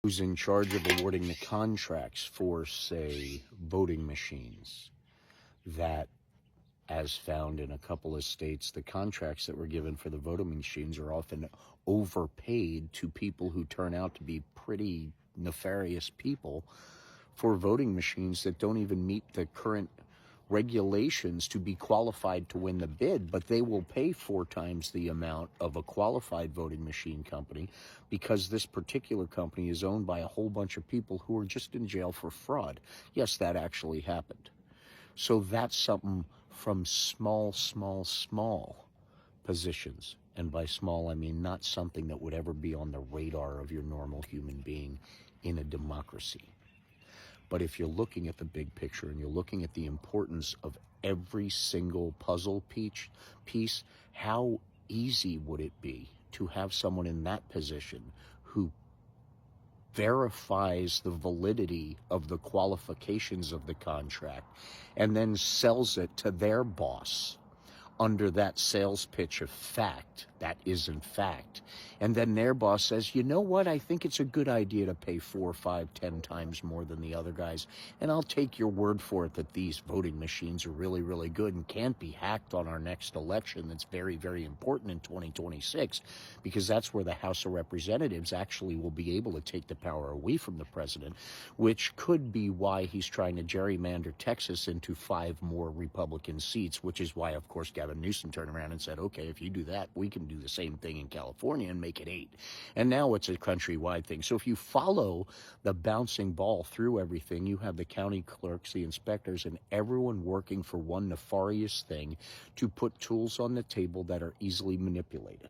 who's in charge of awarding the contracts for, say, voting machines, that, as found in a couple of states, the contracts that were given for the voting machines are often overpaid to people who turn out to be pretty nefarious people for voting machines that don't even meet the current regulations to be qualified to win the bid, but they will pay 4 times the amount of a qualified voting machine company because this particular company is owned by a whole bunch of people who are just in jail for fraud. Yes, that actually happened. So that's something from small positions. And by small, I mean not something that would ever be on the radar of your normal human being in a democracy. But if you're looking at the big picture and you're looking at the importance of every single puzzle piece, how easy would it be to have someone in that position who verifies the validity of the qualifications of the contract and then sells it to their boss under that sales pitch of fact, that isn't fact. And then their boss says, you know what, I think it's a good idea to pay 4, 5, 10 times more than the other guys. And I'll take your word for it that these voting machines are really, really good and can't be hacked on our next election. That's very, very important in 2026, because that's where the House of Representatives actually will be able to take the power away from the president, which could be why he's trying to gerrymander Texas into 5 more Republican seats, which is why, of course, Gavin Newsom turned around and said, okay, if you do that, we can do the same thing in California and make it 8. And now it's a countrywide thing. So if you follow the bouncing ball through everything, you have the county clerks, the inspectors, and everyone working for one nefarious thing to put tools on the table that are easily manipulated,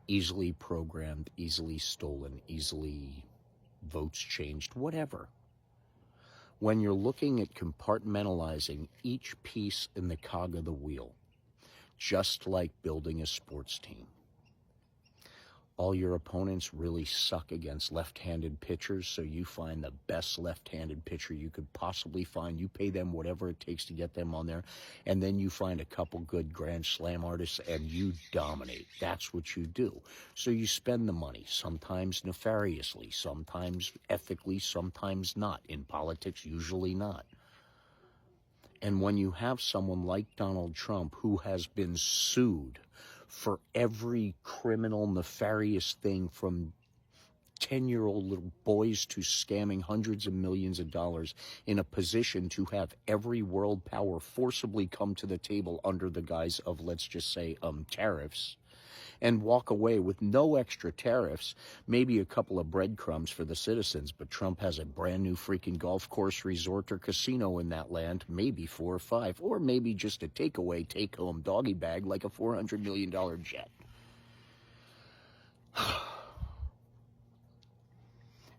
easily programmed, easily stolen, easily votes changed, whatever. When you're looking at compartmentalizing each piece in the cog of the wheel, just like building a sports team, all your opponents really suck against left-handed pitchers, so you find the best left-handed pitcher you could possibly find. You pay them whatever it takes to get them on there, and then you find a couple good Grand Slam artists, and you dominate. That's what you do. So you spend the money, sometimes nefariously, sometimes ethically, sometimes not. In politics, usually not. And when you have someone like Donald Trump, who has been sued for every criminal, nefarious thing, from 10-year-old little boys to scamming hundreds of millions of dollars, in a position to have every world power forcibly come to the table under the guise of, let's just say, tariffs, and walk away with no extra tariffs, maybe a couple of breadcrumbs for the citizens. But Trump has a brand new freaking golf course, resort, or casino in that land, maybe 4 or 5, or maybe just a takeaway, take-home doggy bag like a $400 million jet.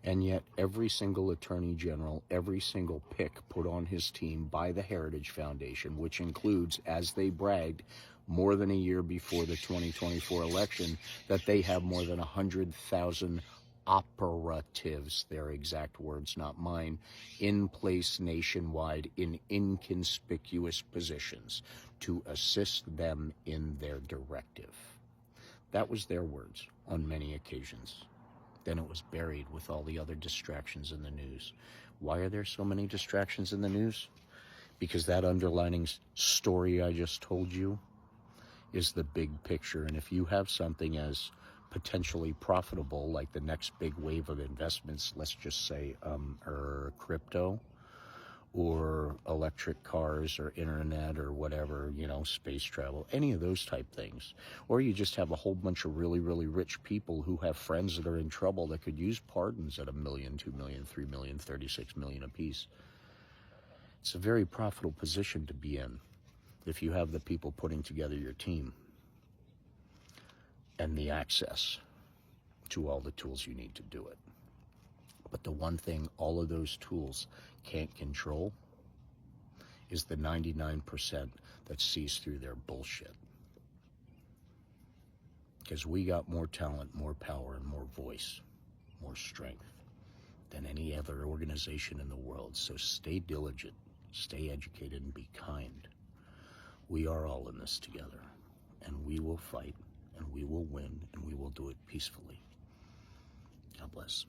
And yet every single attorney general, every single pick put on his team by the Heritage Foundation, which includes, as they bragged, more than a year before the 2024 election, that they have more than 100,000 operatives, their exact words, not mine, in place nationwide in inconspicuous positions to assist them in their directive. That was their words on many occasions. Then it was buried with all the other distractions in the news. Why are there so many distractions in the news? Because that underlining story I just told you is the big picture. And if you have something as potentially profitable, like the next big wave of investments, let's just say crypto, or electric cars, or internet, or whatever, space travel, any of those type things. Or you just have a whole bunch of really, really rich people who have friends that are in trouble that could use pardons at $1 million, $2 million, $3 million, $36 million apiece. It's a very profitable position to be in if you have the people putting together your team and the access to all the tools you need to do it. But the one thing all of those tools can't control is the 99% that sees through their bullshit. Because we got more talent, more power, and more voice, more strength than any other organization in the world. So stay diligent, stay educated, and be kind. We are all in this together, and we will fight, and we will win, and we will do it peacefully. God bless.